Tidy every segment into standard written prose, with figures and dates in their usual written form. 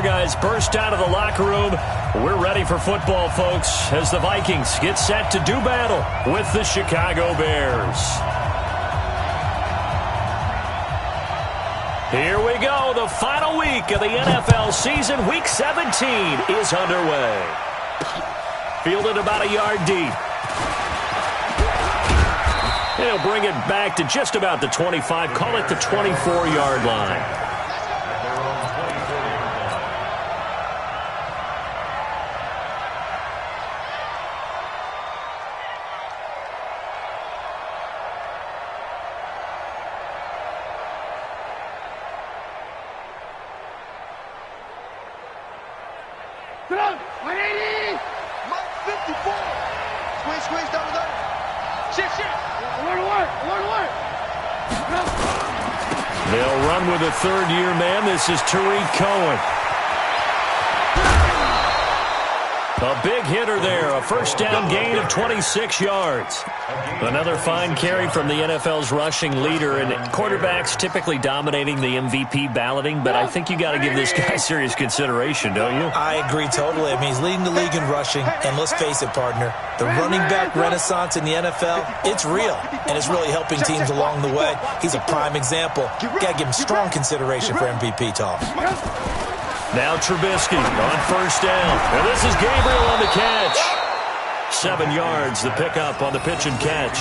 guys burst out of the locker room. We're ready for football, folks, as the Vikings get set to do battle with the Chicago Bears. Here we go. The final week of the NFL season. Week 17 is underway. Fielded about a yard deep. He'll bring it back to just about the 25. Call it the 24-yard line. They'll run with a third-year man. This is Tariq Cohen. A big hitter there. A first down gain of 26 yards. Another fine carry from the NFL's rushing leader. And quarterbacks typically dominating the MVP balloting, but I think you got to give this guy serious consideration, don't you? I agree totally. I mean, he's leading the league in rushing. And let's face it, partner, the running back renaissance in the NFL, it's real. And it's really helping teams along the way. He's a prime example. Got to give him strong consideration for MVP talk. Now Trubisky on first down. And this is Gabriel on the catch. 7 yards, the pickup on the pitch and catch.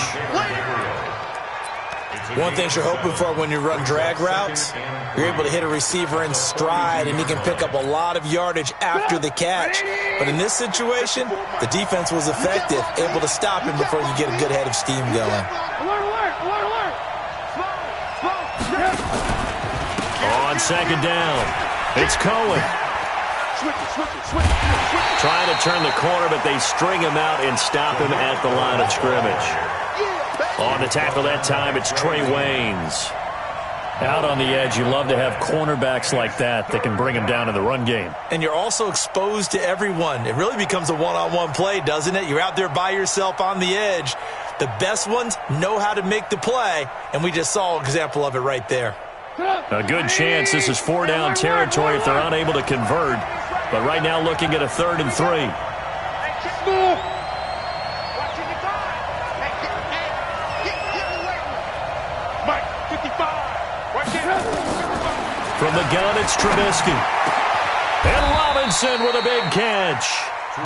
One thing you're hoping for when you run drag routes, you're able to hit a receiver in stride, and he can pick up a lot of yardage after the catch. But in this situation, the defense was effective, able to stop him before you get a good head of steam going. On second down. It's Cohen. Trying to turn the corner, but they string him out and stop him at the line of scrimmage. On the tackle that time, it's Trey Waynes. Out on the edge, you love to have cornerbacks like that can bring him down in the run game. And you're also exposed to everyone. It really becomes a one-on-one play, doesn't it? You're out there by yourself on the edge. The best ones know how to make the play, and we just saw an example of it right there. A good chance this is 4-down territory if they're unable to convert. But right now looking at a 3rd and 3. From the gun, it's Trubisky. And Robinson with a big catch.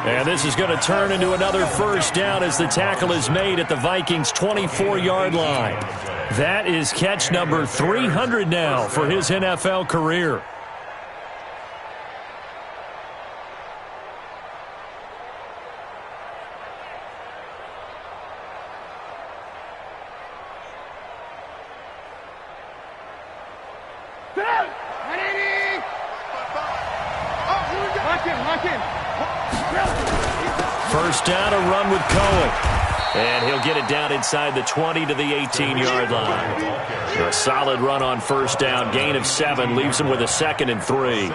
And this is going to turn into another first down as the tackle is made at the Vikings' 24-yard line. That is catch number 300 now for his NFL career. First down, a run with Cohen. And he'll get it down inside the 20 to the 18-yard line. A solid run on first down. Gain of 7 leaves him with a 2nd and 3.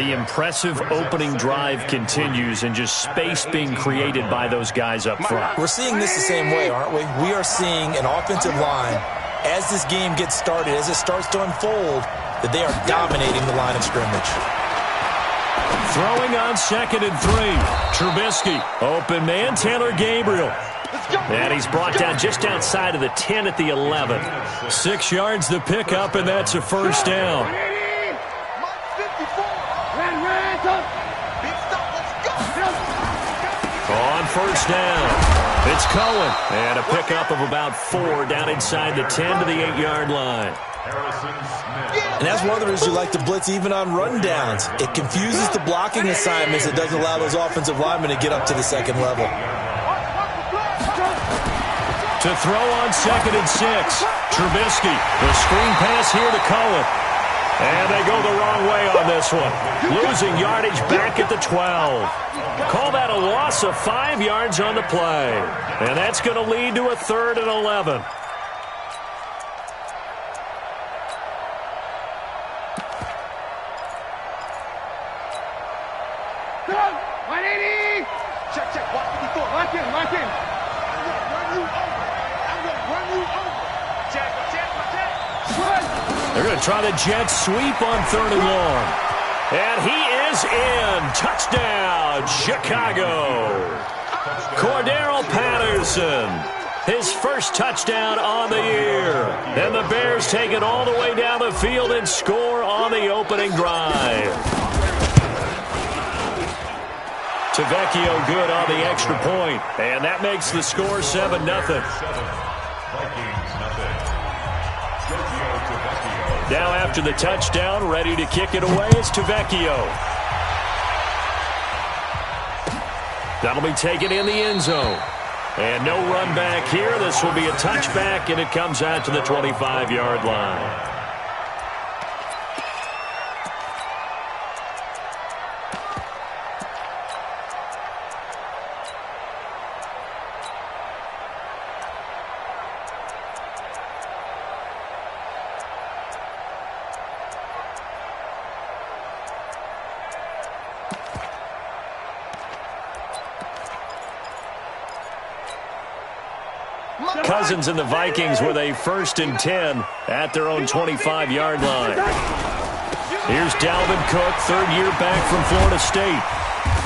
The impressive opening drive continues and just space being created by those guys up front. We're seeing this the same way, aren't we? We are seeing an offensive line, as this game gets started, as it starts to unfold, that they are dominating the line of scrimmage. Throwing on 2nd and 3. Trubisky. Open man, Taylor Gabriel. And he's brought down just outside of the 10 at the 11. 6 yards the pickup, and that's a first down. On first down, it's Cohen. And a pickup of about 4 down inside the 10 to the 8-yard line. And that's one of the reasons you like to blitz even on rundowns. It confuses the blocking assignments. It doesn't allow those offensive linemen to get up to the second level. To throw on 2nd and 6. Trubisky. The screen pass here to Cohen. And they go the wrong way on this one. Losing yardage back at the 12. Call that a loss of 5 yards on the play. And that's going to lead to a 3rd and 11. They're going to try the jet sweep on 3rd and long. And he is is in. Touchdown, Chicago. Cordero Patterson, his first touchdown on the year. And the Bears take it all the way down the field and score on the opening drive. Tavecchio good on the extra point, and that makes the score 7-0. Now after the touchdown, ready to kick it away is Tavecchio. That'll be taken in the end zone. And no run back here. This will be a touchback, and it comes out to the 25-yard line. Cousins and the Vikings with a 1st and 10 at their own 25-yard line. Here's Dalvin Cook, third-year back from Florida State.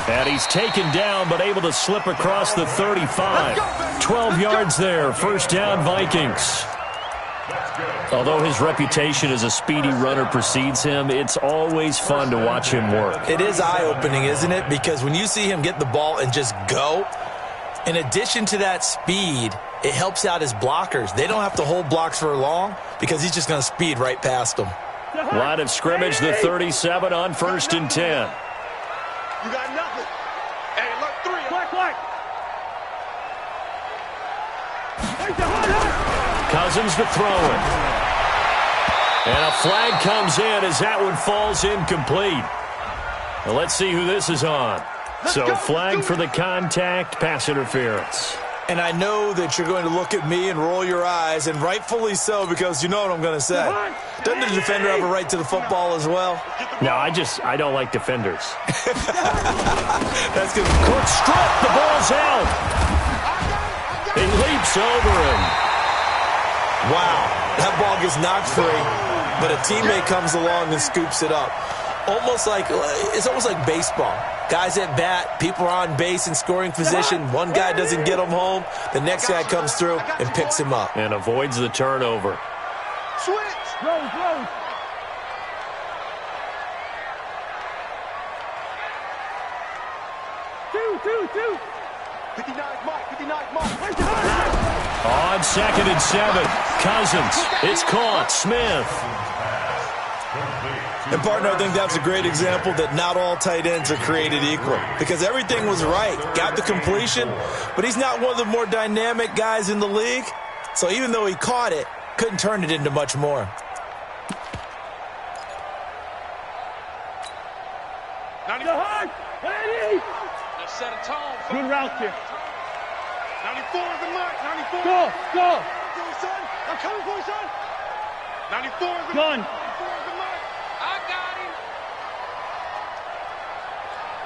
And he's taken down but able to slip across the 35. 12 yards there, first down Vikings. Although his reputation as a speedy runner precedes him, it's always fun to watch him work. It is eye-opening, isn't it? Because when you see him get the ball and just go, in addition to that speed, it helps out his blockers. They don't have to hold blocks for long because he's just going to speed right past them. Line of scrimmage, the 37 on 1st and 10. You got nothing. Hey, look, 3. Black. Cousins to throw it. And a flag comes in as that one falls incomplete. Well, let's see who this is on. So flag for the contact, pass interference. And I know that you're going to look at me and roll your eyes, and rightfully so, because you know what I'm going to say. Doesn't the defender have a right to the football as well? No, I don't like defenders. That's good. Cook strip, the ball's out. He leaps over him. Wow, that ball gets knocked free, but a teammate comes along and scoops it up. It's almost like baseball. Guys at bat, people are on base in scoring position. One guy doesn't get him home. The next guy comes through and picks him up. And avoids the turnover. Switch. Rose. 2. 59 Mike. On 2nd and 7, Cousins. It's caught. Smith. And, partner, I think that's a great example that not all tight ends are created equal. Because everything was right. Got the completion, but he's not one of the more dynamic guys in the league. So even though he caught it, couldn't turn it into much more. Let's set a tone. Good route here. 94 is the mark. 94. Go. Go, son. I'm coming for you, son. 94 is the mark. 94 is the mark. I got him.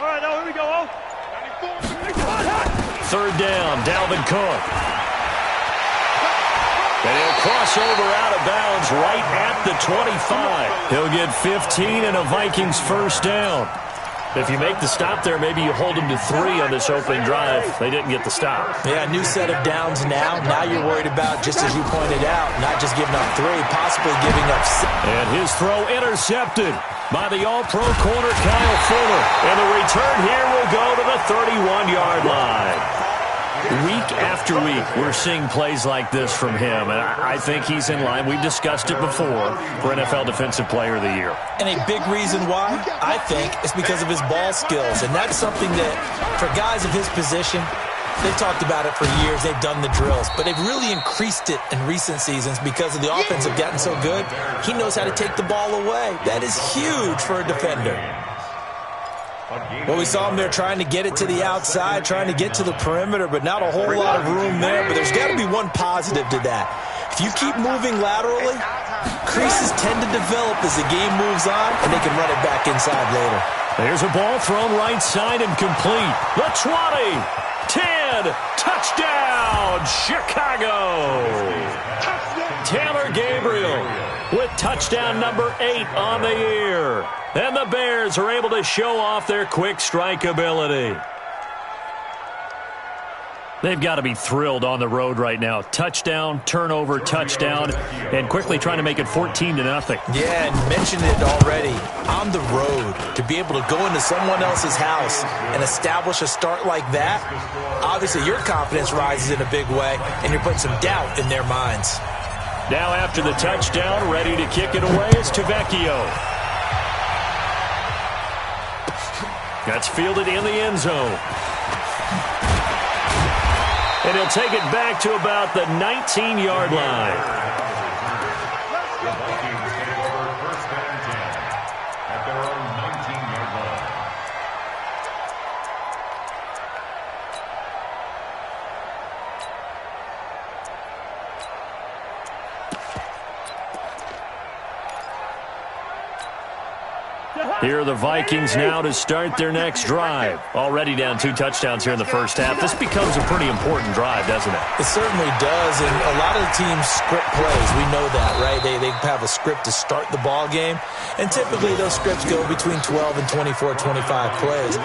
All right, now here we go. 94 is the mark. 3rd down, Dalvin Cook. And he'll cross over out of bounds right at the 25. He'll get 15 and a Vikings 1st down. If you make the stop there, maybe you hold them to 3 on this opening drive. They didn't get the stop. Yeah, new set of downs now. Now you're worried about, just as you pointed out, not just giving up 3, possibly giving up 6. And his throw intercepted by the all-pro corner, Kyle Fuller. And the return here will go to the 31-yard line. Week after week, we're seeing plays like this from him, and I think he's in line. We've discussed it before for NFL Defensive Player of the Year. And a big reason why, I think, is because of his ball skills. And that's something that, for guys of his position, they've talked about it for years. They've done the drills. But they've really increased it in recent seasons because of the offense have gotten so good. He knows how to take the ball away. That is huge for a defender. Well, we saw him there trying to get it to the outside, trying to get to the perimeter, but not a whole lot of room there. But there's got to be one positive to that. If you keep moving laterally, creases tend to develop as the game moves on, and they can run it back inside later. There's a ball thrown right side and complete. The 20, 10, touchdown, Chicago. Taylor Gabriel with touchdown number 8 on the year. And the Bears are able to show off their quick strike ability. They've got to be thrilled on the road right now. Touchdown, turnover, touchdown, and quickly trying to make it 14-0. Yeah, and mentioned it already. On the road, to be able to go into someone else's house and establish a start like that, obviously your confidence rises in a big way, and you're putting some doubt in their minds. Now after the touchdown, ready to kick it away is Tavecchio. That's fielded in the end zone. And he'll take it back to about the 19-yard line. The Vikings take over first and 10 at their own 19-yard line. Here are the Vikings now to start their next drive. Already down 2 touchdowns here in the first half. This becomes a pretty important drive, doesn't it? It certainly does, and a lot of the teams script plays. We know that, right? They have a script to start the ball game, and typically those scripts go between 12 and 24, 25 plays.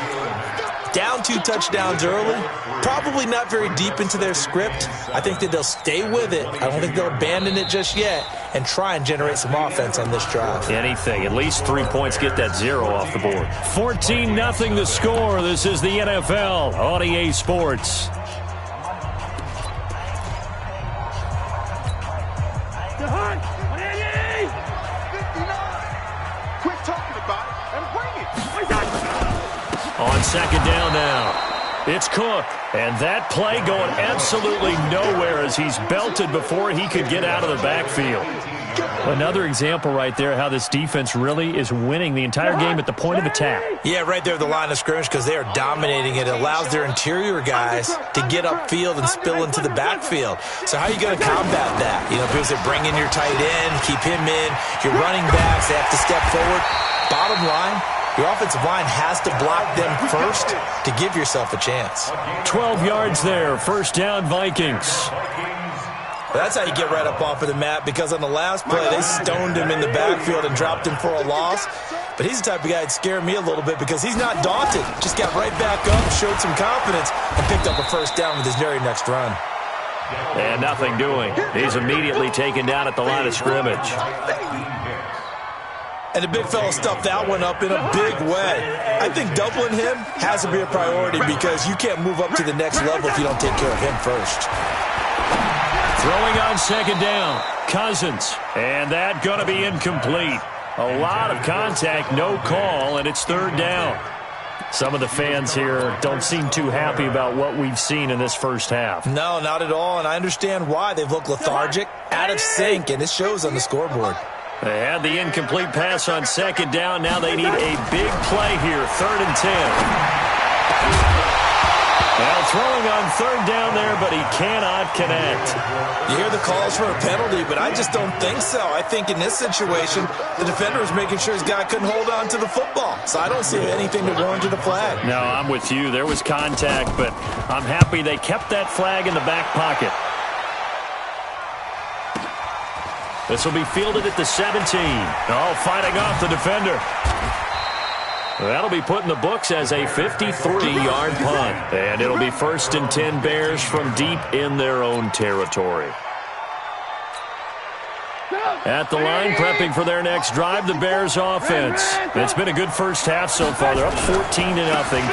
Down 2 touchdowns early, probably not very deep into their script. I think that they'll stay with it. I don't think they'll abandon it just yet and try and generate some offense on this drive. Anything. At least 3 points, get that 0 off the board. 14-0 the score. This is the NFL on EA Sports. Quit talking about it and bring it. On second down now. It's Cook, and that play going absolutely nowhere as he's belted before he could get out of the backfield. Another example right there how this defense really is winning the entire game at the point of attack. Yeah, right there at the line of scrimmage because they are dominating it. It allows their interior guys to get upfield and spill into the backfield. So how are you going to combat that? You know, people say bring in your tight end, keep him in. Your running backs, they have to step forward. Bottom line, your offensive line has to block them first to give yourself a chance. 12 yards there. First down, Vikings. That's how you get right up off of the mat because on the last play, they stoned him in the backfield and dropped him for a loss. But he's the type of guy that scared me a little bit because he's not daunted. Just got right back up, showed some confidence, and picked up a first down with his very next run. And nothing doing. He's immediately taken down at the line of scrimmage. And the big fella stuffed that one up in a big way. I think doubling him has to be a priority because you can't move up to the next level if you don't take care of him first. Throwing on second down, Cousins. And that going to be incomplete. A lot of contact, no call, and it's third down. Some of the fans here don't seem too happy about what we've seen in this first half. No, not at all, and I understand why. They've looked lethargic, out of sync, and it shows on the scoreboard. They had the incomplete pass on second down. Now they need a big play here, 3rd and 10. Now throwing on third down there, but he cannot connect. You hear the calls for a penalty, but I just don't think so. I think in this situation, the defender was making sure his guy couldn't hold on to the football. So I don't see anything to warrant a flag. No, I'm with you. There was contact, but I'm happy they kept that flag in the back pocket. This will be fielded at the 17. Oh, fighting off the defender. That'll be put in the books as a 53-yard punt. And it'll be 1st and 10 Bears from deep in their own territory. At the line, prepping for their next drive, the Bears offense. It's been a good first half so far. They're up 14-0.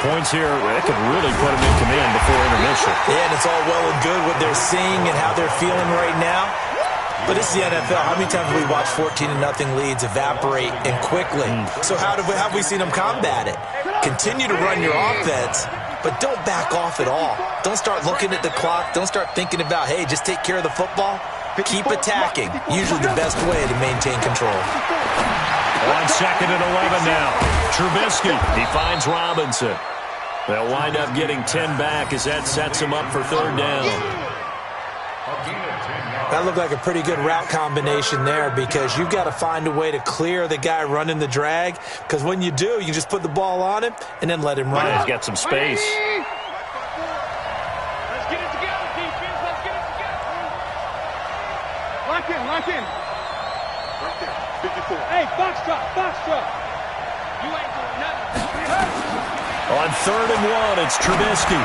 Points here, that could really put them in command before intermission. Yeah, and it's all well and good what they're seeing and how they're feeling right now. But this is the NFL. How many times have we watched 14-0 leads evaporate and quickly? So how have we seen them combat it? Continue to run your offense, but don't back off at all. Don't start looking at the clock. Don't start thinking about, hey, just take care of the football. Keep attacking. Usually the best way to maintain control. On 2nd and 11 now. Trubisky, he finds Robinson. They'll wind up getting 10 back as that sets them up for third down. That looked like a pretty good route combination there because you've got to find a way to clear the guy running the drag because when you do, you just put the ball on him and then let him run. He's got some space. Let's get it together, defense. Let's get it together. Lock in. Right there. 54. Hey, box drop. You ain't doing nothing. On 3rd and 1, it's Trubisky.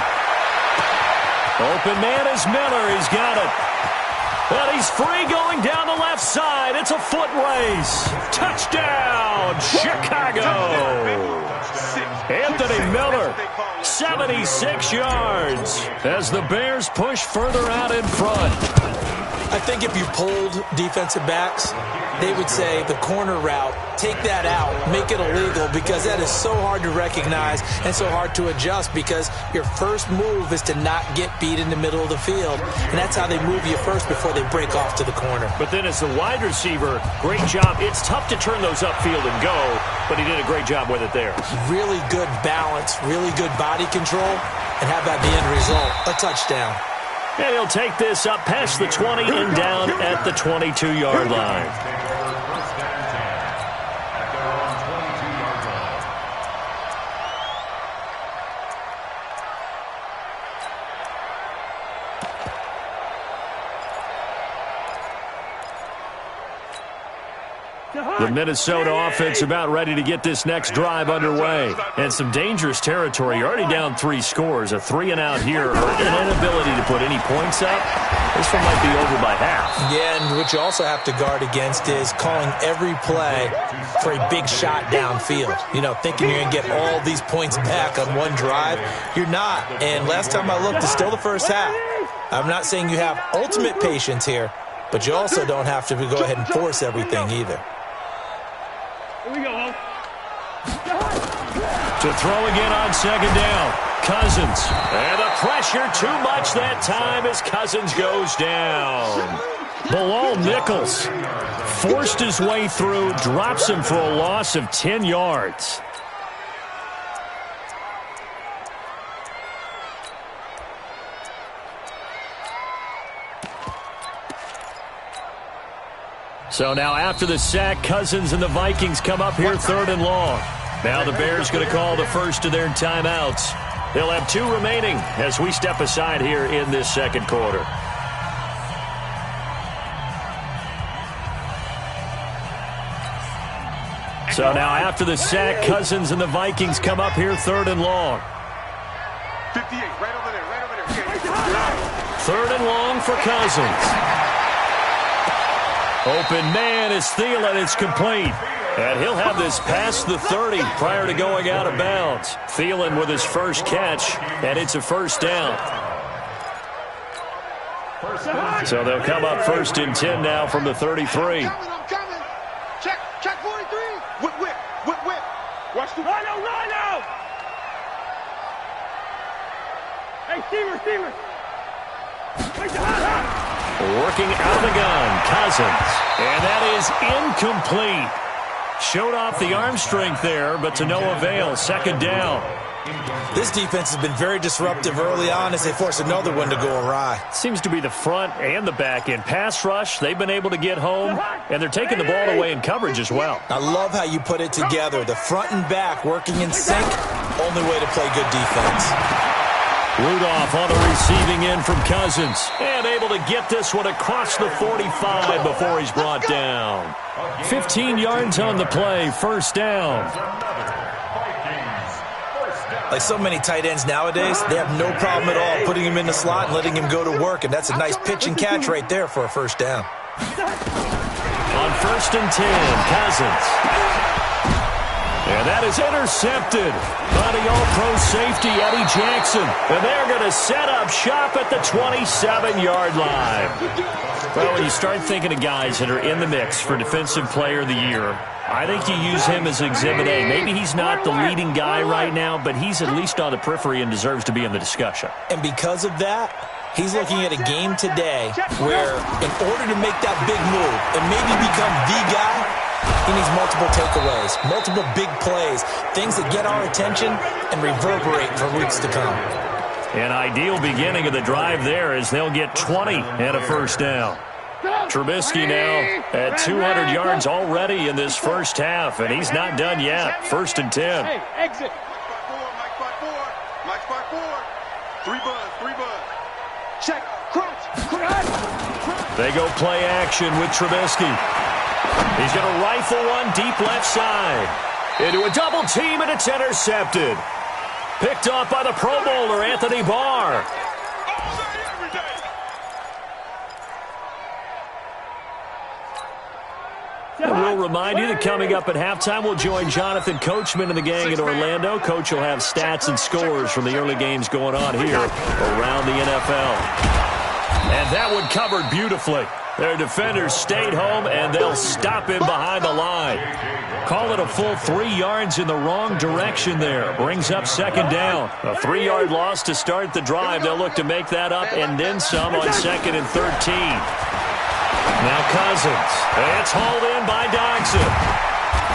Open man is Miller. He's got it. And he's free going down the left side. It's a foot race. Touchdown, Chicago. Anthony Miller, 76 yards as the Bears push further out in front. I think if you polled defensive backs, they would say the corner route, take that out, make it illegal, because that is so hard to recognize and so hard to adjust, because your first move is to not get beat in the middle of the field, and that's how they move you first before they break off to the corner. But then as the wide receiver, great job. It's tough to turn those upfield and go, but he did a great job with it there. Really good balance, really good body control, and how about the end result? A touchdown. And he'll take this up past the 20 and down at the 22-yard line. The Minnesota offense about ready to get this next drive underway. And some dangerous territory. You're already down 3 scores. A 3-and-out here, or an inability to put any points up. This one might be over by half. Yeah, and what you also have to guard against is calling every play for a big shot downfield. You know, thinking you're going to get all these points back on one drive. You're not. And last time I looked, it's still the first half. I'm not saying you have ultimate patience here, but you also don't have to go ahead and force everything either. Here we go. To throw again on 2nd down. Cousins. And the pressure too much that time as Cousins goes down. Below Nichols. Forced his way through. Drops him for a loss of 10 yards. So now after the sack, Cousins and the Vikings come up here 3rd and long. Now the Bears going to call the first of their timeouts. They'll have 2 remaining as we step aside here in this 2nd quarter. So now after the sack, Cousins and the Vikings come up here 3rd and long. 58, right over there. 3rd and long for Cousins. Open man is Thielen. It's complete. And he'll have this past the 30 prior to going out of bounds. Thielen with his first catch, and it's a 1st down. So they'll come up 1st and 10 now from the 33. I'm coming. Check 43. Whip. Watch the run out. Hey, Steamer. Working out of the gun, Cousins. And that is incomplete. Showed off the arm strength there, but to no avail. 2nd down. This defense has been very disruptive early on as they force another one to go awry. Seems to be the front and the back end. Pass rush, they've been able to get home, and they're taking the ball away in coverage as well. I love how you put it together. The front and back working in sync. Only way to play good defense. Rudolph on the receiving end from Cousins. And able to get this one across the 45 before he's brought down. 15 yards on the play, 1st down. Like so many tight ends nowadays, they have no problem at all putting him in the slot and letting him go to work. And that's a nice pitch and catch right there for a 1st down. On 1st and 10, Cousins. And that is intercepted by the all-pro safety, Eddie Jackson. And they're going to set up shop at the 27-yard line. Well, when you start thinking of guys that are in the mix for Defensive Player of the Year, I think you use him as Exhibit A. Maybe he's not the leading guy right now, but he's at least on the periphery and deserves to be in the discussion. And because of that, he's looking at a game today where in order to make that big move and maybe become the guy, he needs multiple takeaways, multiple big plays, things that get our attention and reverberate for weeks to come. An ideal beginning of the drive there as they'll get 20 and a 1st down. Trubisky now at 200 yards already in this 1st half, and he's not done yet. 1st and 10. Hey, exit. Mike 5-4. 3 buzz. Check. They go play action with Trubisky. He's going to rifle one deep left side. Into a double team, and it's intercepted. Picked off by the Pro Bowler, Anthony Barr. And we'll remind you that coming up at halftime, we'll join Jonathan Coachman and the gang in Orlando. Coach will have stats and scores from the early games going on here around the NFL. And that one covered beautifully. Their defenders stayed home, and they'll stop him behind the line. Call it a full 3 yards in the wrong direction there. Brings up second down. A 3-yard loss to start the drive. They'll look to make that up and then some on 2nd and 13. Now Cousins. It's hauled in by Dodson.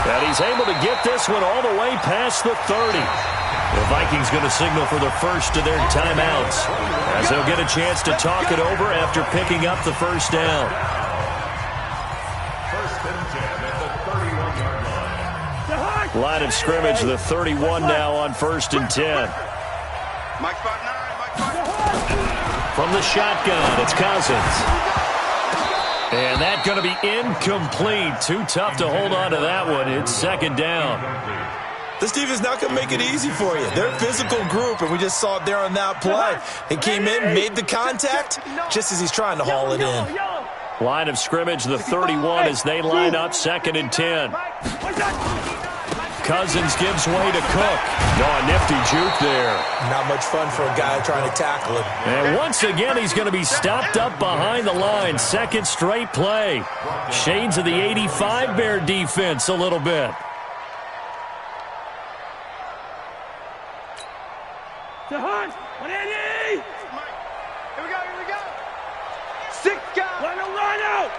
And he's able to get this one all the way past the 30. The Vikings going to signal for the first of their timeouts as they'll get a chance to talk it over after picking up the first down. First and 10 at the 31-yard line. Line of scrimmage, the 31 now on 1st and 10. Mike 5'9", From the shotgun, it's Cousins. And that's going to be incomplete. Too tough to hold on to that one. It's second down. This defense is not going to make it easy for you. They're a physical group, and we just saw it there on that play. He came in, made the contact, just as he's trying to haul it in. Line of scrimmage, the 31 as they line up 2nd and 10. Cousins gives way to Cook. No, a nifty juke there. Not much fun for a guy trying to tackle him. And once again, he's going to be stopped up behind the line. Second straight play. Shades of the 85 Bear defense a little bit. To Hunt. 180. Here we go. 6 guys. Run out.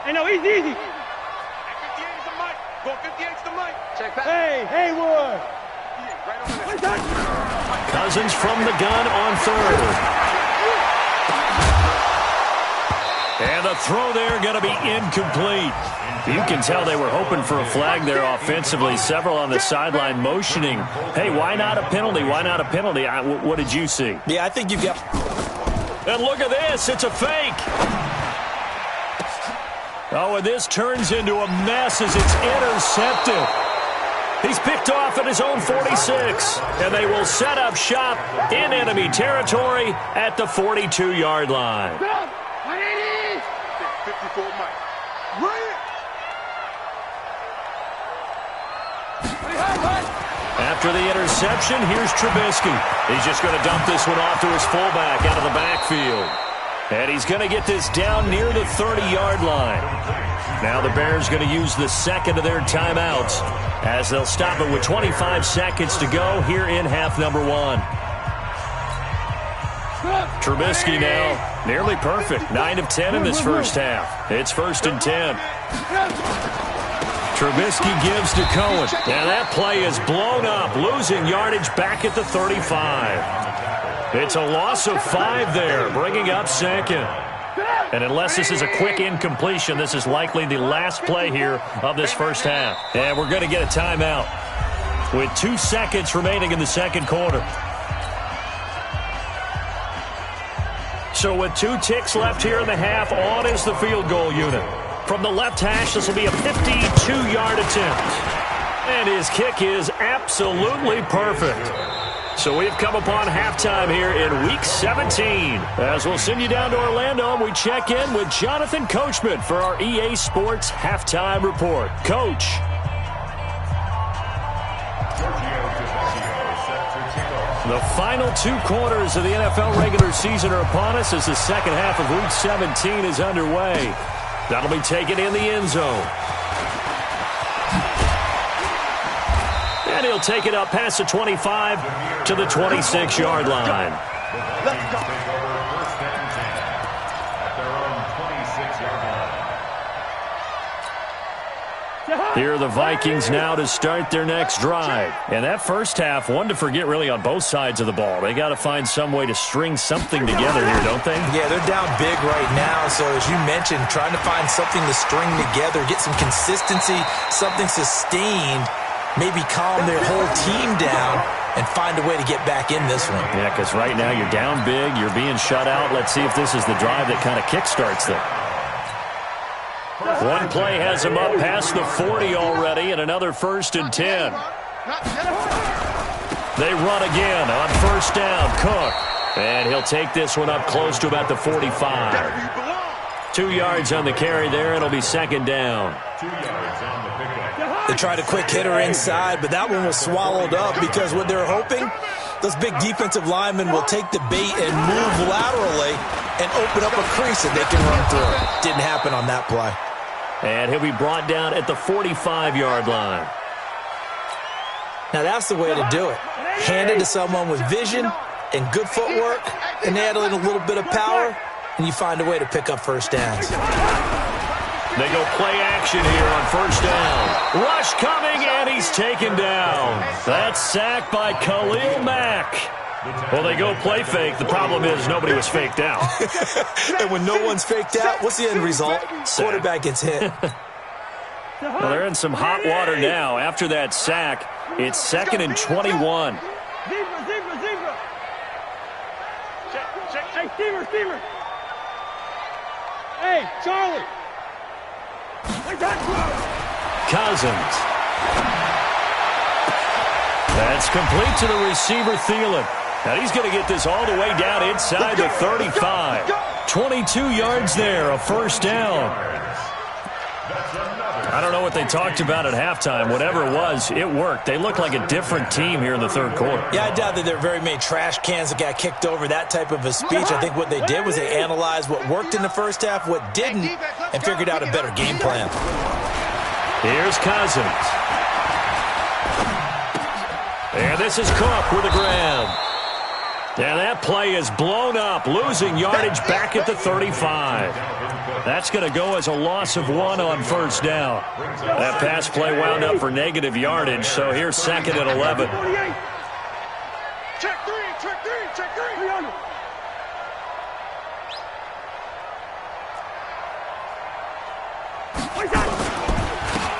Hey, no, easy. 58 is the mic. Go 58 is the mic. Check back. Hey, Haywood. Right over there. Cousins from the gun on 3rd. And the throw there going to be incomplete. You can tell they were hoping for a flag there offensively. Several on the sideline motioning. Hey, why not a penalty? Why not a penalty? What did you see? Yeah, I think you got... And look at this. It's a fake. Oh, and this turns into a mess as it's intercepted. He's picked off at his own 46. And they will set up shop in enemy territory at the 42-yard line. 54 Mike. Right. After the interception, here's Trubisky. He's just going to dump this one off to his fullback out of the backfield. And he's going to get this down near the 30-yard line. Now the Bears going to use the second of their timeouts as they'll stop it with 25 seconds to go here in half number 1. Trubisky now nearly perfect. 9 of 10 in this first half. It's 1st and 10. Trubisky gives to Cohen. And that play is blown up, losing yardage back at the 35. It's a loss of 5 there, bringing up 2nd. And unless this is a quick incompletion, this is likely the last play here of this first half. And we're going to get a timeout with 2 seconds remaining in the second quarter. So with 2 ticks left here in the half, on is the field goal unit. From the left hash, this will be a 52-yard attempt. And his kick is absolutely perfect. So we've come upon halftime here in Week 17. As we'll send you down to Orlando, and we check in with Jonathan Coachman for our EA Sports Halftime Report. Coach. The final 2 quarters of the NFL regular season are upon us as the second half of Week 17 is underway. That'll be taken in the end zone. And he'll take it up past the 25 to the 26-yard line. Here are the Vikings now to start their next drive. And that first half, one to forget really on both sides of the ball. They got to find some way to string something together here, don't they? Yeah, they're down big right now. So as you mentioned, trying to find something to string together, get some consistency, something sustained, maybe calm their whole team down. and find a way to get back in this one. Yeah, because right now you're down big. You're being shut out. Let's see if this is the drive that kind of kickstarts them. One play has him up past the 40 already, and another 1st and 10. They run again on 1st down. Cook. And he'll take this one up close to about the 45. 2 yards on the carry there. It'll be 2nd down. 2 yards on the pickup. They tried a quick hitter inside, but that one was swallowed up because what they're hoping, those big defensive linemen will take the bait and move laterally and open up a crease that they can run through. Didn't happen on that play. And he'll be brought down at the 45-yard line. Now that's the way to do it. Hand it to someone with vision and good footwork, and add in a little bit of power, and you find a way to pick up 1st downs. They go play action here on 1st down. Rush coming, and he's taken down. That's sacked by Khalil Mack. Well, they go play fake. The problem is nobody was faked out. And when no one's faked out, what's the end result? Quarterback gets hit. Well, they're in some hot water now. After that sack, it's 2nd and 21. Zebra. Hey, Steamer. Hey, Charlie. Cousins. That's complete to the receiver, Thielen. Now he's going to get this all the way down inside the 35. 22 yards there, a 1st down. I don't know what they talked about at halftime. Whatever it was, it worked. They look like a different team here in the 3rd quarter. Yeah, I doubt that there are very many trash cans that got kicked over, that type of a speech. I think what they did was they analyzed what worked in the 1st half, what didn't, and figured out a better game plan. Here's Cousins. And this is Cook with a grab. And that play is blown up, losing yardage back at the 35. That's going to go as a loss of 1 on 1st down. That pass play wound up for negative yardage, so here's 2nd and 11. Check three.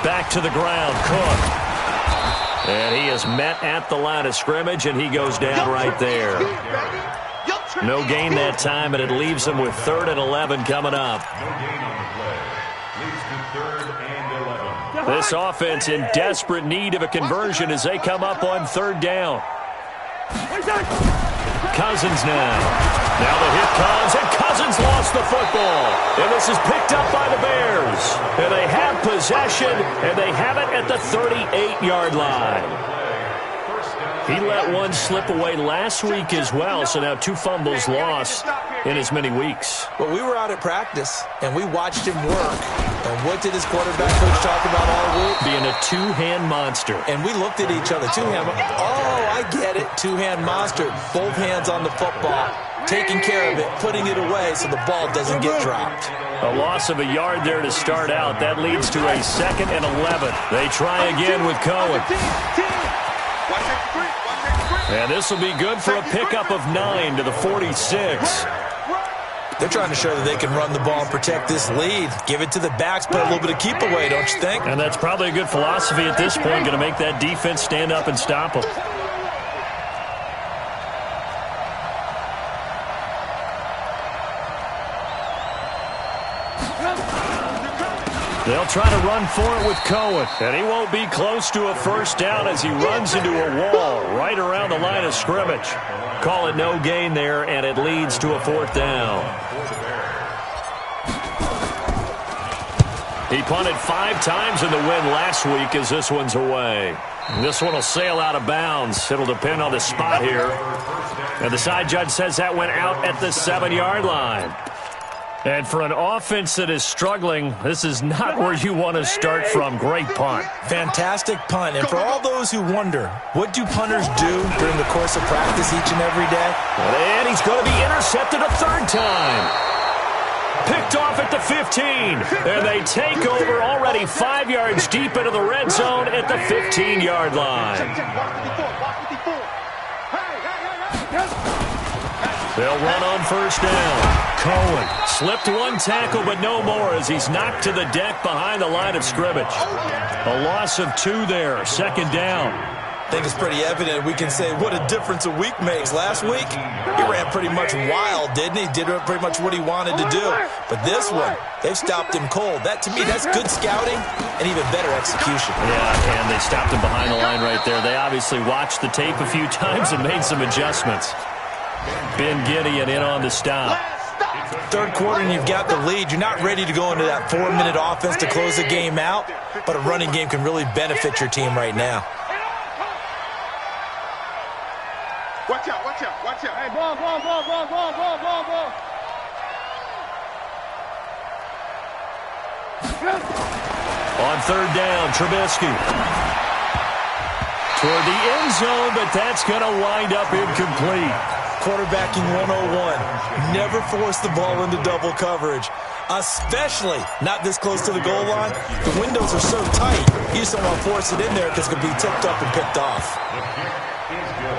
Back to the ground, Cook. And he is met at the line of scrimmage, and he goes down right there. No gain that time, and it leaves him with 3rd and 11 coming up. No gain on the play. Leads to 3rd and 11. This offense in desperate need of a conversion as they come up on 3rd down. Cousins now. Now the hit comes, and Cousins lost the football. And this is picked up by the Bears. And they have possession, and they have it at the 38-yard line. He let one slip away last week as well, so now 2 fumbles lost in as many weeks. Well, we were out at practice, and we watched him work. And what did his quarterback coach talk about all week? Being a 2-hand monster. And we looked at each other. 2-hand. Oh, I get it. 2-hand monster. Both hands on the football. Taking care of it, putting it away so the ball doesn't get dropped. A loss of a yard there to start out. That leads to a 2nd and 11. They try again with Cohen. And this will be good for a pickup of 9 to the 46. They're trying to show that they can run the ball and protect this lead. Give it to the backs, play a little bit of keep away, don't you think? And that's probably a good philosophy at this point, going to make that defense stand up and stop them. They'll try to run for it with Cohen, and he won't be close to a 1st down as he runs into a wall right around the line of scrimmage. Call it no gain there, and it leads to a 4th down. He punted 5 times in the win last week as this one's away. This one will sail out of bounds. It'll depend on the spot here. And the side judge says that went out at the 7-yard line. And for an offense that is struggling, this is not where you want to start from. Great punt. Fantastic punt. And for all those who wonder, what do punters do during the course of practice each and every day? And he's going to be intercepted a 3rd time. Picked off at the 15. And they take over already 5 yards deep into the red zone at the 15-yard line. They'll run on 1st down. Cohen slipped 1 tackle, but no more as he's knocked to the deck behind the line of scrimmage. A loss of 2 there, 2nd down. I think it's pretty evident. We can say what a difference a week makes. Last week, he ran pretty much wild, didn't he? Did pretty much what he wanted to do. But this one, they've stopped him cold. That, to me, that's good scouting and even better execution. Yeah, and they stopped him behind the line right there. They obviously watched the tape a few times and made some adjustments. Ben Gideon in on the stop. Third quarter and you've got the lead. You're not ready to go into that 4-minute offense to close the game out, but a running game can really benefit your team right now. Watch out, watch out, watch out. Hey, ball. On third down, Trubisky. Toward the end zone, but that's going to wind up incomplete. Quarterbacking 101. Never force the ball into double coverage, especially not this close to the goal line. The windows are so tight, you just don't want to force it in there because it can be tipped up and picked off.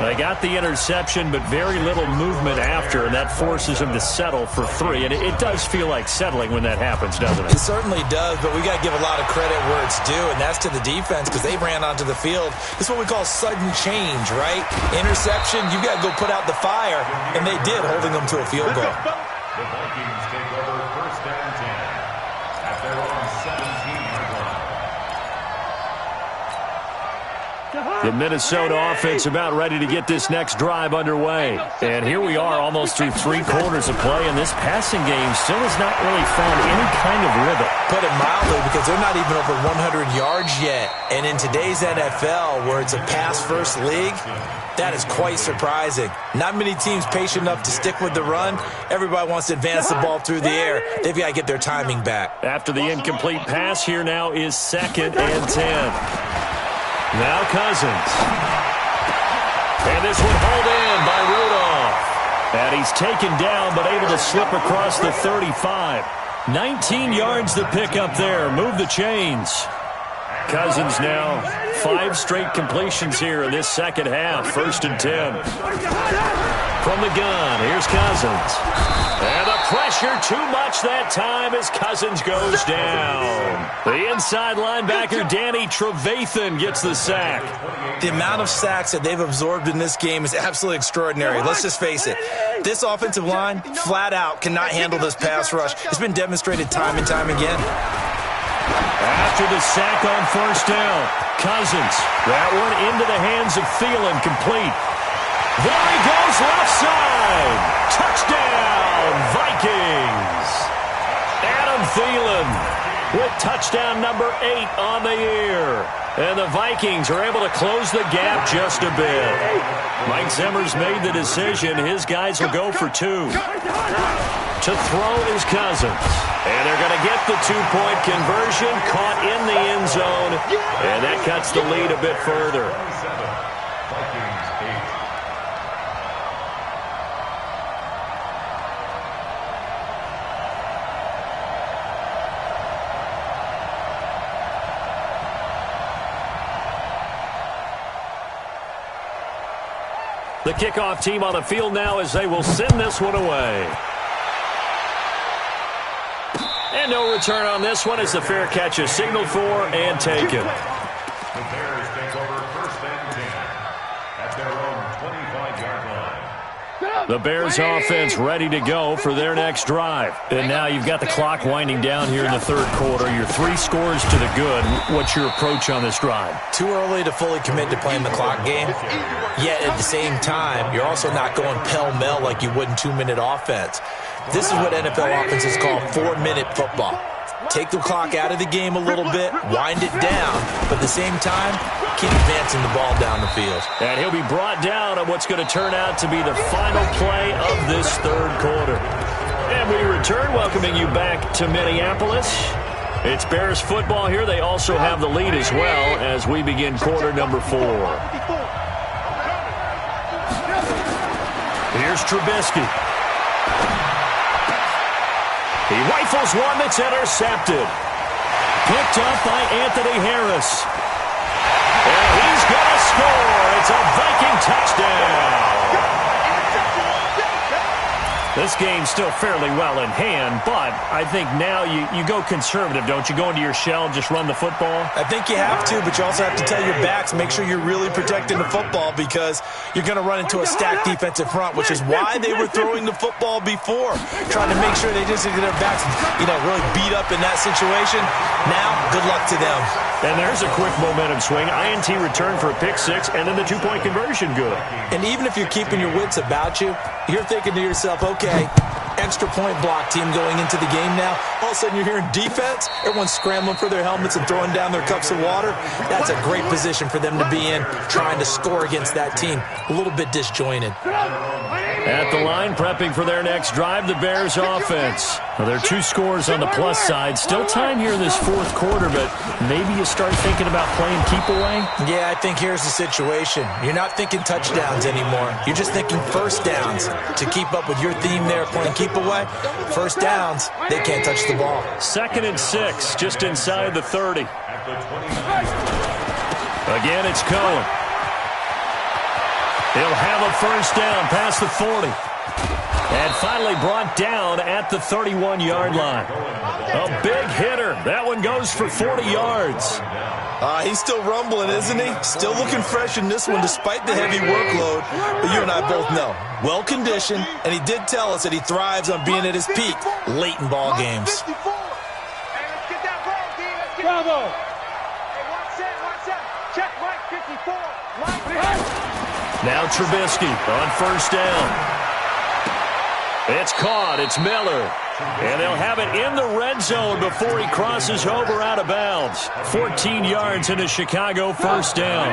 They got the interception, but very little movement after, and that forces them to settle for 3. And it does feel like settling when that happens, doesn't it? It certainly does, but we got to give a lot of credit where it's due, and that's to the defense because they ran onto the field. This is what we call sudden change, right? Interception, you got to go put out the fire, and they did, holding them to a field goal. The Vikings take over first and 10 at their own 17-yard line. The Minnesota offense about ready to get this next drive underway. And here we are almost through 3 quarters of play, and this passing game still has not really found any kind of rhythm. Put it mildly, because they're not even over 100 yards yet. And in today's NFL, where it's a pass-first league, that is quite surprising. Not many teams patient enough to stick with the run. Everybody wants to advance the ball through the air. They've got to get their timing back. After the incomplete pass, here now is 2nd and 10. Now Cousins. And this one hauled in by Rudolph. And he's taken down, but able to slip across the 35. 19 yards to pick up there. Move the chains. Cousins now 5 straight completions here in this second half. 1st and 10. From the gun, here's Cousins. And the pressure too much that time as Cousins goes down. The inside linebacker, Danny Trevathan, gets the sack. The amount of sacks that they've absorbed in this game is absolutely extraordinary. Let's just face it. This offensive line, flat out, cannot handle this pass rush. It's been demonstrated time and time again. After the sack on 1st down, Cousins. That one into the hands of Thielen, complete. There he goes, left side. Touchdown, Vikings. Adam Thielen with touchdown number 8 on the year. And the Vikings are able to close the gap just a bit. Mike Zimmer's made the decision. His guys will go for 2. To throw is Cousins. And they're going to get the 2-point conversion, caught in the end zone. And that cuts the lead a bit further. The kickoff team on the field now as they will send this one away. And no return on this one as the fair catch is signaled for and taken. The Bears take over 1st and 10 at their own 25-yard line. The Bears offense ready to go for their next drive. And now you've got the clock winding down here in the 3rd quarter. You're 3 scores to the good. What's your approach on this drive? Too early to fully commit to playing the clock game. Yet at the same time, you're also not going pell-mell like you would in 2-minute offense. This is what NFL offenses call 4-minute football. Take the clock out of the game a little bit, wind it down, but at the same time, keep advancing the ball down the field. And he'll be brought down on what's going to turn out to be the final play of this 3rd quarter. And we return, welcoming you back to Minneapolis. It's Bears football here. They also have the lead as well as we begin quarter number 4. Here's Trubisky. He rifles one that's intercepted. Picked up by Anthony Harris. And he's going to score. It's a Viking touchdown. This game's still fairly well in hand, but I think now you go conservative, don't you? Go into your shell and just run the football? I think you have to, but you also have to tell your backs, make sure you're really protecting the football because you're going to run into a stacked defensive front, which is why they were throwing the football before, trying to make sure they just get their backs, really beat up in that situation. Now, good luck to them. And there's a quick momentum swing. INT return for a pick six, and then the two-point conversion good. And even if you're keeping your wits about you, you're thinking to yourself, okay, extra point block team going into the game now. All of a sudden you're hearing defense. Everyone's scrambling for their helmets and throwing down their cups of water. That's a great position for them to be in, trying to score against that team. A little bit disjointed. At the line, prepping for their next drive, the Bears offense. Well, there are 2 scores on the plus side. Still time here in this fourth quarter, but maybe you start thinking about playing keep away? Yeah, I think here's the situation. You're not thinking touchdowns anymore. You're just thinking first downs. To keep up with your theme there, playing keep away, first downs, they can't touch the ball. 2nd and 6, just inside the 30. Again, it's Cohen. He'll have a first down past the 40. And finally brought down at the 31-yard line. A big hitter. That one goes for 40 yards. He's still rumbling, isn't he? Still looking fresh in this one despite the heavy workload. But you and I both know, well-conditioned, and he did tell us that he thrives on being at his peak late in ball games. Bravo. Hey, watch that. Check Mike 54. Now Trubisky on first down. It's caught. It's Miller. And they'll have it in the red zone before he crosses over out of bounds. 14 yards into Chicago, first down.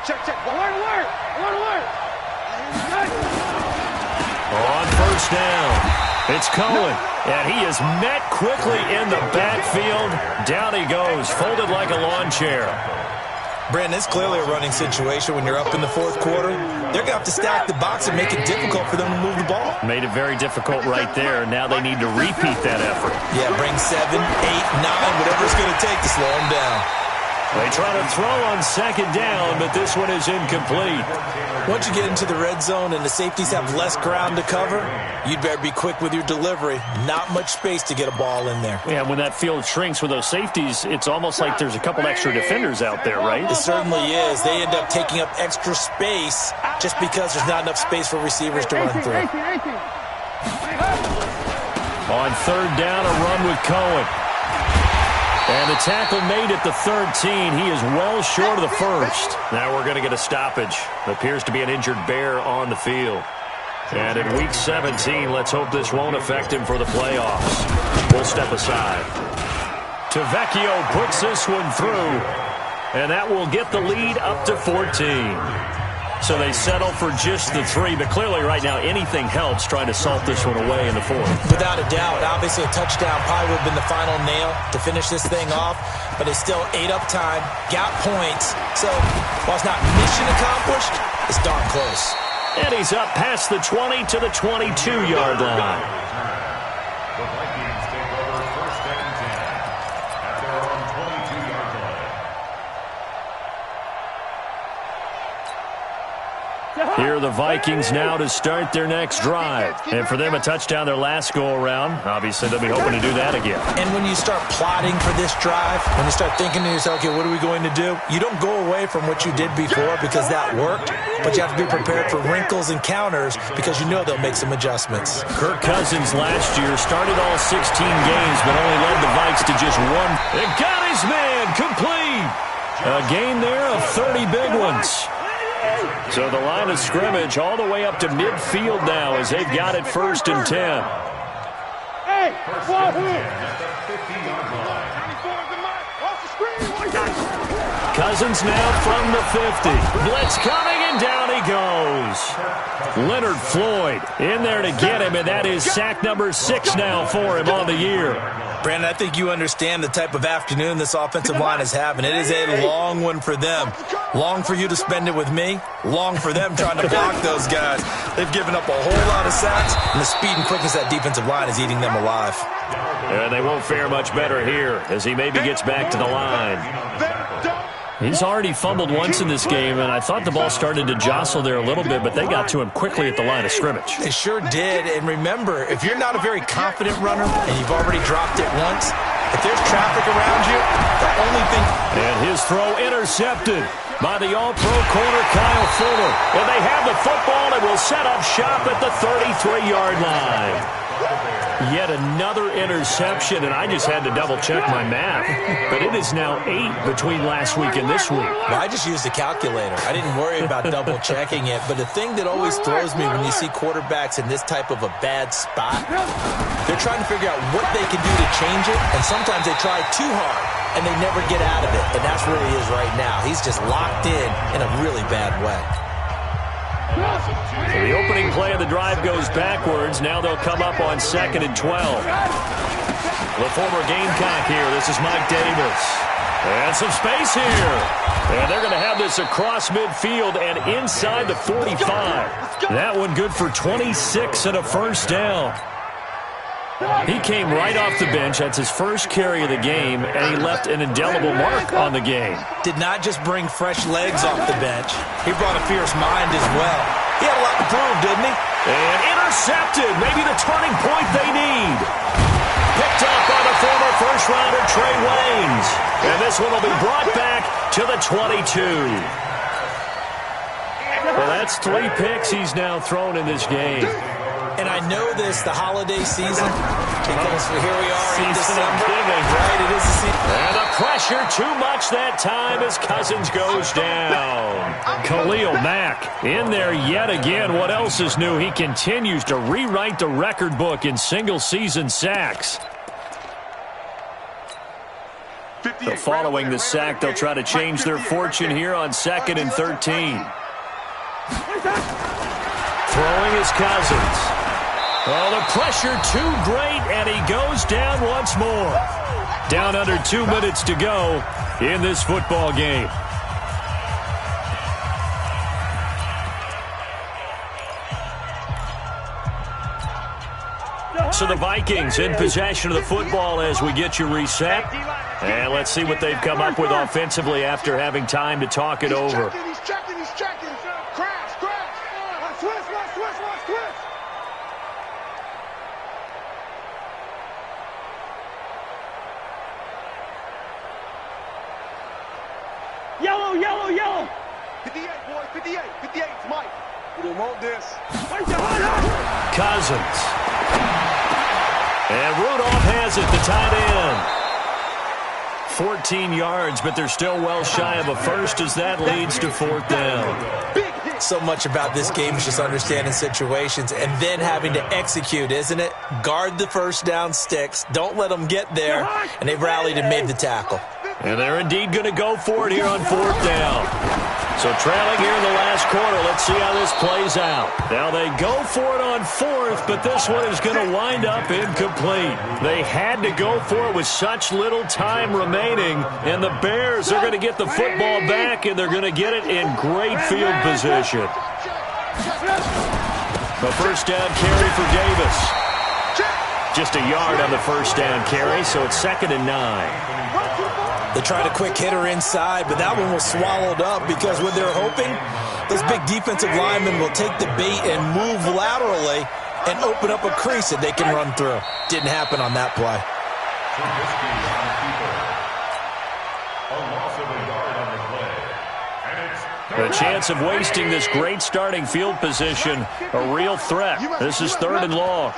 Check. Alert. On first down, it's Cohen. And he is met quickly in the backfield. Down he goes, folded like a lawn chair. Brandon, it's clearly a running situation when you're up in the fourth quarter. They're going to have to stack the box and make it difficult for them to move the ball. Made it very difficult right there. Now they need to repeat that effort. Yeah, bring 7, 8, 9, whatever it's going to take to slow them down. They try to throw on second down, but this one is incomplete. Once you get into the red zone and the safeties have less ground to cover, you'd better be quick with your delivery. Not much space to get a ball in there. Yeah, when that field shrinks with those safeties, it's almost like there's a couple extra defenders out there, right? It certainly is. They end up taking up extra space just because there's not enough space for receivers to run through. On third down, a run with Cohen. And the tackle made at the 13. He is well short of the first. Now we're going to get a stoppage. Appears to be an injured Bear on the field. And in Week 17, let's hope this won't affect him for the playoffs. We'll step aside. Tavecchio puts this one through. And that will get the lead up to 14. So they settle for just the 3, but clearly right now anything helps trying to salt this one away in the fourth. Without a doubt, obviously a touchdown probably would have been the final nail to finish this thing off, but it's still ate up time, got points. So while it's not mission accomplished, it's darn close. And he's up past the 20 to the 22-yard line. The Vikings take over first and 10 at their own 22-yard line. Here are the Vikings now to start their next drive. And for them, a touchdown their last go-around. Obviously, they'll be hoping to do that again. And when you start plotting for this drive, when you start thinking to yourself, okay, what are we going to do? You don't go away from what you did before because that worked, but you have to be prepared for wrinkles and counters because you know they'll make some adjustments. Kirk Cousins last year started all 16 games, but only led the Vikes to just one. It got his man complete. A gain there of 30 big ones. So the line of scrimmage all the way up to midfield now as they've got it first and 10. Hey, Cousins now from the 50. Blitz coming, and down he goes. Leonard Floyd in there to get him, and that is sack number 6 now for him on the year. Brandon, I think you understand the type of afternoon this offensive line is having. It is a long one for them. Long for you to spend it with me. Long for them trying to block those guys. They've given up a whole lot of sacks, and the speed and quickness of that defensive line is eating them alive. And they won't fare much better here as he maybe gets back to the line. He's already fumbled once in this game, and I thought the ball started to jostle there a little bit, but they got to him quickly at the line of scrimmage. They sure did, and remember, if you're not a very confident runner and you've already dropped it once, if there's traffic around you, the only thing... And his throw intercepted by the all-pro corner, Kyle Fuller. And they have the football and will set up shop at the 33-yard line. Yet another interception, and I just had to double-check my math. But it is now 8 between last week and this week. Well, I just used a calculator. I didn't worry about double-checking it. But the thing that always throws me when you see quarterbacks in this type of a bad spot, they're trying to figure out what they can do to change it, and sometimes they try too hard, and they never get out of it. And that's where he is right now. He's just locked in a really bad way. So the opening play of the drive goes backwards. Now they'll come up on 2nd and 12. The former Gamecock here. This is Mike Davis. And some space here. And they're going to have this across midfield and inside the 45. That one good for 26 and a first down. He came right off the bench. That's his first carry of the game, and he left an indelible mark on the game. Did not just bring fresh legs off the bench. He brought a fierce mind as well. He had a lot to prove, didn't he? And intercepted. Maybe the turning point they need. Picked up by the former first-rounder Trey Waynes. And this one will be brought back to the 22. Well, that's 3 picks he's now thrown in this game. And I know this, the holiday season, because here we are in December. Right, it is the season. And the pressure too much that time as Cousins goes down. Khalil Mack in there yet again. What else is new? He continues to rewrite the record book in single-season sacks. So following the sack, they'll try to change their fortune here on 2nd and 13. Throwing is Cousins. Oh, the pressure too great, and he goes down once more. Down under 2 minutes to go in this football game. So the Vikings in possession of the football as we get you reset. And let's see what they've come up with offensively after having time to talk it over. He's checking. Crash. Twist. Yellow. 58, boys, 58. 58, it's Mike. We don't want this. Cousins. And Rudolph has it, the tight end. 14 yards, but they're still well shy of a first as that leads to 4th down. So much about this game is just understanding situations and then having to execute, isn't it? Guard the first down sticks. Don't let them get there. And they've rallied and made the tackle. And they're indeed going to go for it here on 4th down. So trailing here in the last quarter. Let's see how this plays out. Now they go for it on 4th, but this one is going to wind up incomplete. They had to go for it with such little time remaining, and the Bears are going to get the football back, and they're going to get it in great field position. The first down carry for Davis. Just a yard on the first down carry, so it's 2nd and 9. They tried a quick hitter inside, but that one was swallowed up because what they're hoping, those big defensive linemen will take the bait and move laterally and open up a crease that they can run through. Didn't happen on that play. The chance of wasting this great starting field position, a real threat. This is 3rd and long.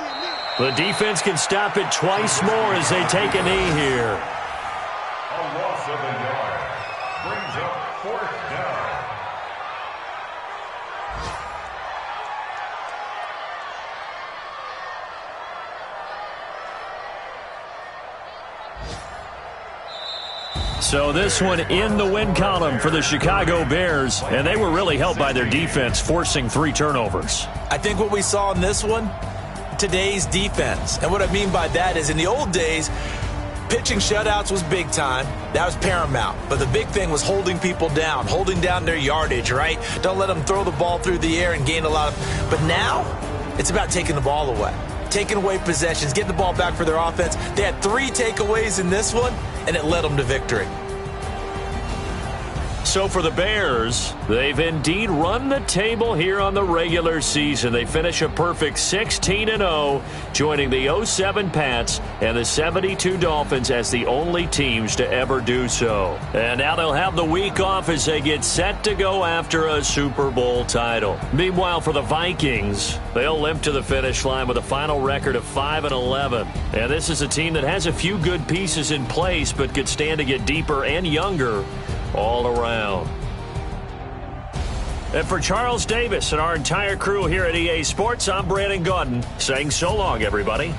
The defense can stop it twice more as they take a knee here. A loss of a yard brings up 4th down. So this one in the win column for the Chicago Bears, and they were really helped by their defense, forcing 3 turnovers. I think what we saw in this one, today's defense. And what I mean by that is in the old days, pitching shutouts was big time. That was paramount. But the big thing was holding people down, holding down their yardage, right? Don't let them throw the ball through the air and gain a lot of... But now, it's about taking the ball away. Taking away possessions, getting the ball back for their offense. They had 3 takeaways in this one, and it led them to victory. So for the Bears, they've indeed run the table here on the regular season. They finish a perfect 16-0, joining the 07 Pats and the 72 Dolphins as the only teams to ever do so. And now they'll have the week off as they get set to go after a Super Bowl title. Meanwhile, for the Vikings, they'll limp to the finish line with a final record of 5-11. And this is a team that has a few good pieces in place, but could stand to get deeper and younger all around. And for Charles Davis and our entire crew here at EA Sports, I'm Brandon Gaudin saying so long, everybody.